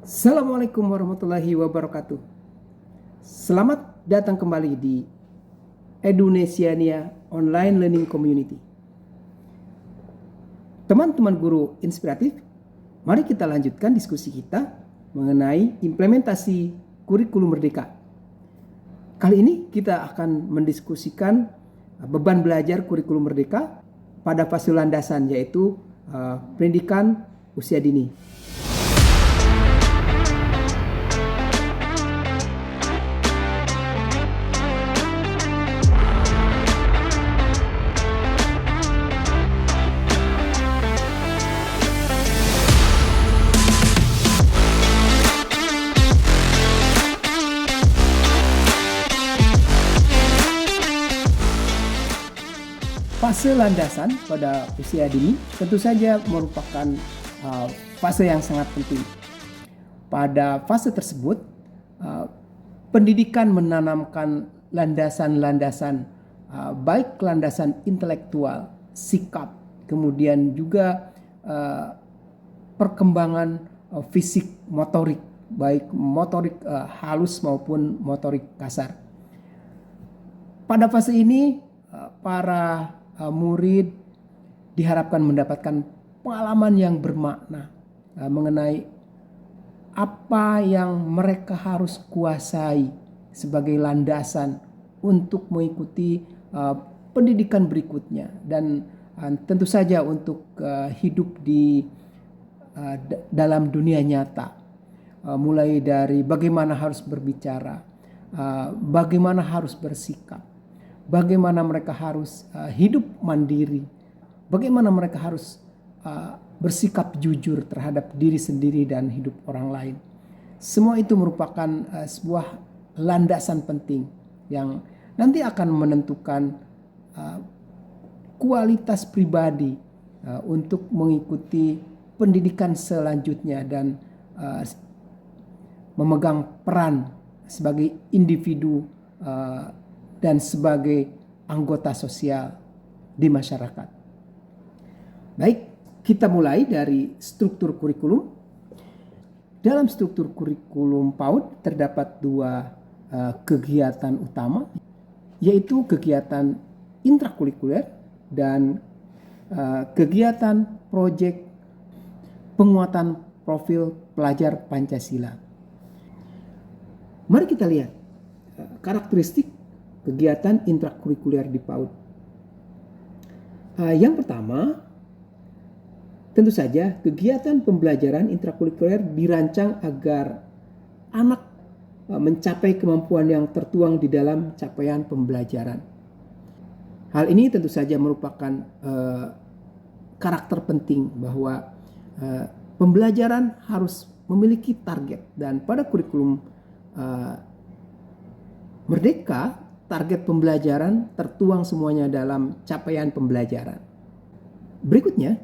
Assalamualaikum warahmatullahi wabarakatuh. Selamat datang kembali di Edunesiania Online Learning Community. Teman-teman guru inspiratif, mari kita lanjutkan diskusi kita mengenai implementasi kurikulum merdeka. Kali ini kita akan mendiskusikan beban belajar kurikulum merdeka pada fase landasan, yaitu pendidikan usia dini. Fase landasan pada usia dini tentu saja merupakan fase yang sangat penting. Pada fase tersebut, pendidikan menanamkan landasan-landasan, baik landasan intelektual, sikap, kemudian juga perkembangan fisik motorik, baik motorik halus maupun motorik kasar. Pada fase ini, para murid diharapkan mendapatkan pengalaman yang bermakna mengenai apa yang mereka harus kuasai sebagai landasan untuk mengikuti pendidikan berikutnya, dan tentu saja untuk hidup di dalam dunia nyata, mulai dari bagaimana harus berbicara, bagaimana harus bersikap, bagaimana mereka harus hidup mandiri, bagaimana mereka harus bersikap jujur terhadap diri sendiri dan hidup orang lain. Semua itu merupakan sebuah landasan penting yang nanti akan menentukan kualitas pribadi untuk mengikuti pendidikan selanjutnya dan memegang peran sebagai individu dan sebagai anggota sosial di masyarakat. Baik, kita mulai dari struktur kurikulum. Dalam struktur kurikulum PAUD terdapat dua kegiatan utama, yaitu kegiatan intrakurikuler dan kegiatan proyek penguatan profil pelajar Pancasila. Mari kita lihat karakteristik kegiatan intrakurikuler di PAUD. Yang pertama, tentu saja kegiatan pembelajaran intrakurikuler dirancang agar anak mencapai kemampuan yang tertuang di dalam capaian pembelajaran. Hal ini tentu saja merupakan karakter penting bahwa pembelajaran harus memiliki target, dan pada kurikulum merdeka target pembelajaran tertuang semuanya dalam capaian pembelajaran. Berikutnya,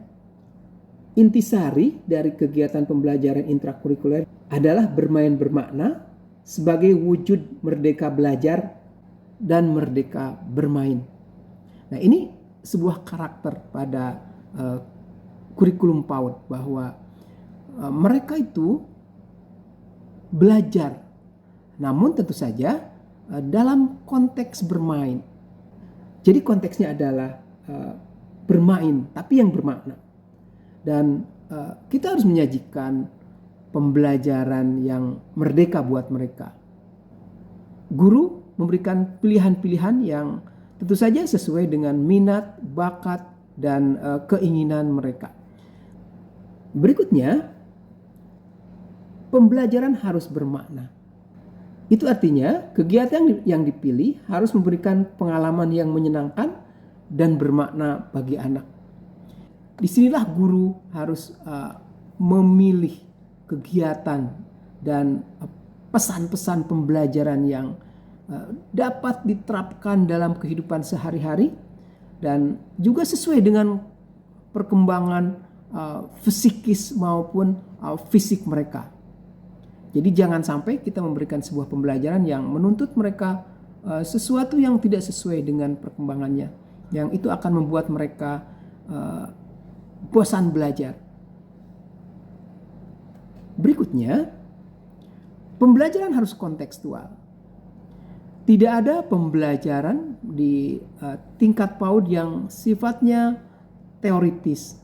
intisari dari kegiatan pembelajaran intrakurikuler adalah bermain bermakna sebagai wujud merdeka belajar dan merdeka bermain. Nah, ini sebuah karakter pada kurikulum PAUD bahwa mereka itu belajar, namun tentu saja dalam konteks bermain. Jadi konteksnya adalah bermain tapi yang bermakna. Dan kita harus menyajikan pembelajaran yang merdeka buat mereka. Guru memberikan pilihan-pilihan yang tentu saja sesuai dengan minat, bakat, dan keinginan mereka. Berikutnya, pembelajaran harus bermakna. Itu artinya kegiatan yang dipilih harus memberikan pengalaman yang menyenangkan dan bermakna bagi anak. Disinilah guru harus memilih kegiatan dan pesan-pesan pembelajaran yang dapat diterapkan dalam kehidupan sehari-hari dan juga sesuai dengan perkembangan psikis maupun fisik mereka. Jadi jangan sampai kita memberikan sebuah pembelajaran yang menuntut mereka sesuatu yang tidak sesuai dengan perkembangannya, yang itu akan membuat mereka bosan belajar. Berikutnya, Pembelajaran harus kontekstual. Tidak ada pembelajaran di tingkat PAUD yang sifatnya teoritis.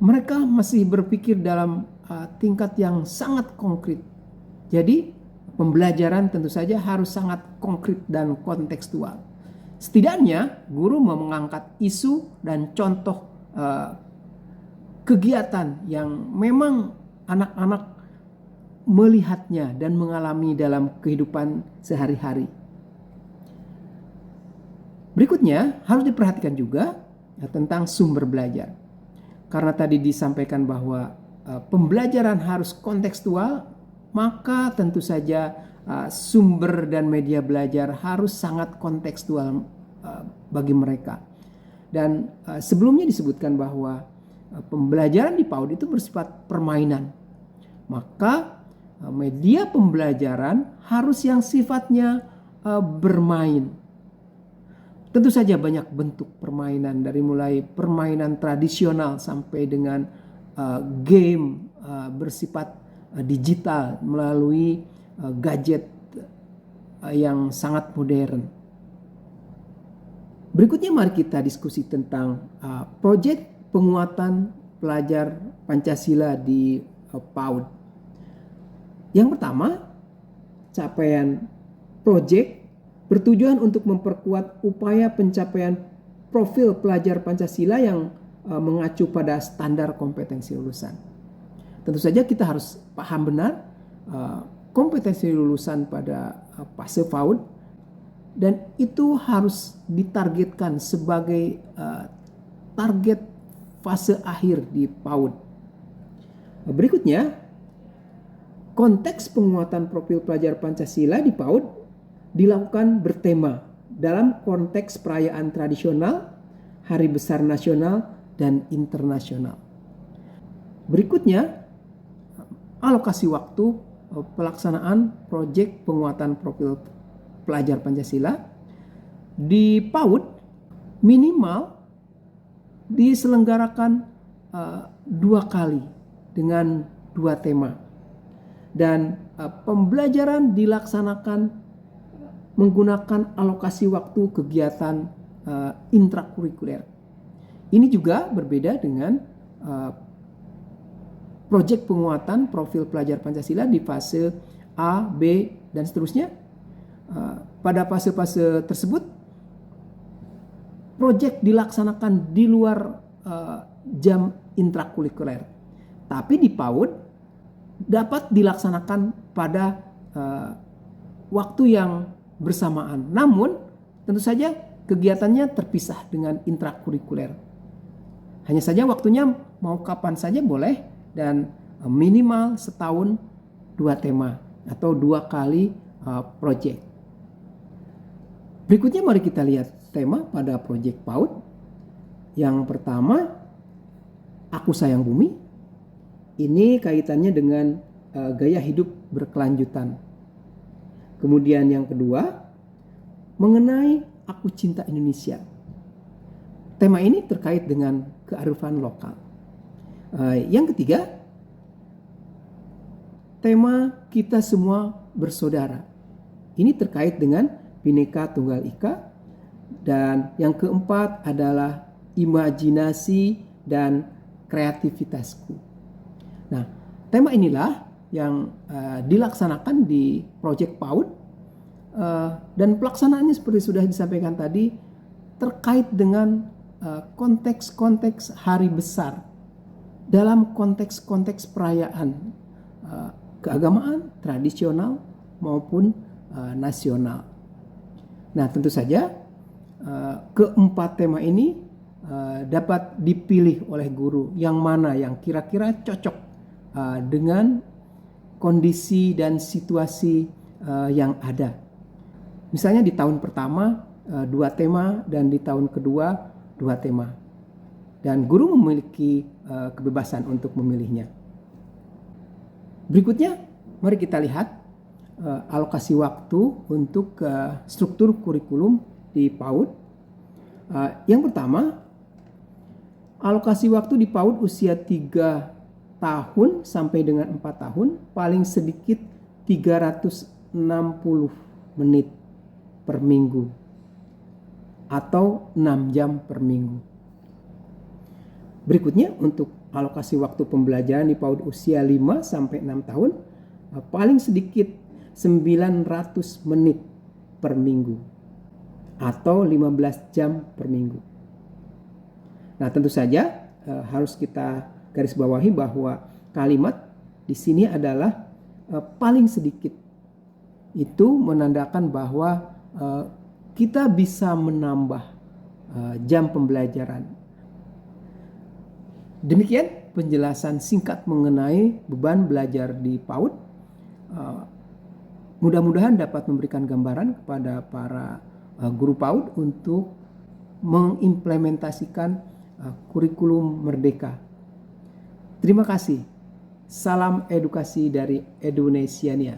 Mereka masih berpikir dalam tingkat yang sangat konkret. Jadi pembelajaran tentu saja harus sangat konkret dan kontekstual. Setidaknya guru mengangkat isu dan contoh kegiatan yang memang anak-anak melihatnya dan mengalami dalam kehidupan sehari-hari. Berikutnya harus diperhatikan juga tentang sumber belajar. Karena tadi disampaikan bahwa pembelajaran harus kontekstual, maka tentu saja sumber dan media belajar harus sangat kontekstual bagi mereka. Dan sebelumnya disebutkan bahwa pembelajaran di PAUD itu bersifat permainan. Maka media pembelajaran harus yang sifatnya bermain. Tentu saja banyak bentuk permainan, dari mulai permainan tradisional sampai dengan game bersifat digital melalui gadget yang sangat modern. Berikutnya mari kita diskusi tentang proyek penguatan pelajar Pancasila di PAUD. Yang pertama, capaian proyek bertujuan untuk memperkuat upaya pencapaian profil pelajar Pancasila yang mengacu pada standar kompetensi lulusan. Tentu saja kita harus paham benar kompetensi lulusan pada fase PAUD, dan itu harus ditargetkan sebagai target fase akhir di PAUD. Berikutnya, konteks penguatan profil pelajar Pancasila di PAUD dilakukan bertema dalam konteks perayaan tradisional, hari besar nasional, dan internasional. Berikutnya, alokasi waktu pelaksanaan proyek penguatan profil pelajar Pancasila di PAUD minimal diselenggarakan 2 kali dengan 2 tema. Dan pembelajaran dilaksanakan menggunakan alokasi waktu kegiatan intrakurikuler. Ini juga berbeda dengan proyek penguatan profil pelajar Pancasila di fase A, B, dan seterusnya. Pada fase-fase tersebut, proyek dilaksanakan di luar jam intrakurikuler. Tapi di PAUD dapat dilaksanakan pada waktu yang bersamaan. Namun tentu saja kegiatannya terpisah dengan intrakurikuler. Hanya saja waktunya mau kapan saja boleh, dan minimal setahun 2 tema atau 2 kali proyek. Berikutnya mari kita lihat tema pada proyek PAUD. Yang pertama, Aku Sayang Bumi. Ini kaitannya dengan gaya hidup berkelanjutan. Kemudian yang kedua, mengenai Aku Cinta Indonesia. Tema ini terkait dengan kearifan lokal. Yang ketiga, tema Kita Semua Bersaudara. Ini terkait dengan Bhinneka Tunggal Ika. Dan yang keempat adalah imajinasi dan kreativitasku. Nah, tema inilah yang dilaksanakan di proyek PAUD, dan pelaksanaannya seperti sudah disampaikan tadi terkait dengan konteks-konteks hari besar dalam konteks-konteks perayaan keagamaan tradisional maupun nasional. Nah, tentu saja keempat tema ini dapat dipilih oleh guru yang mana yang kira-kira cocok dengan kondisi dan situasi yang ada. Misalnya di tahun pertama 2 tema, dan di tahun kedua 2 tema. Dan guru memiliki kebebasan untuk memilihnya. Berikutnya, mari kita lihat alokasi waktu untuk struktur kurikulum di PAUD. Yang pertama, alokasi waktu di PAUD usia 3 tahun sampai dengan 4 tahun, paling sedikit 360 menit per minggu atau 6 jam per minggu. Berikutnya, untuk alokasi waktu pembelajaran di PAUD usia 5 sampai 6 tahun paling sedikit 900 menit per minggu atau 15 jam per minggu. Nah, tentu saja harus kita garis bawahi bahwa kalimat di sini adalah paling sedikit. Itu menandakan bahwa kita bisa menambah jam pembelajaran. Demikian penjelasan singkat mengenai beban belajar di PAUD. Mudah-mudahan dapat memberikan gambaran kepada para guru PAUD untuk mengimplementasikan kurikulum Merdeka. Terima kasih. Salam edukasi dari Edunesiania.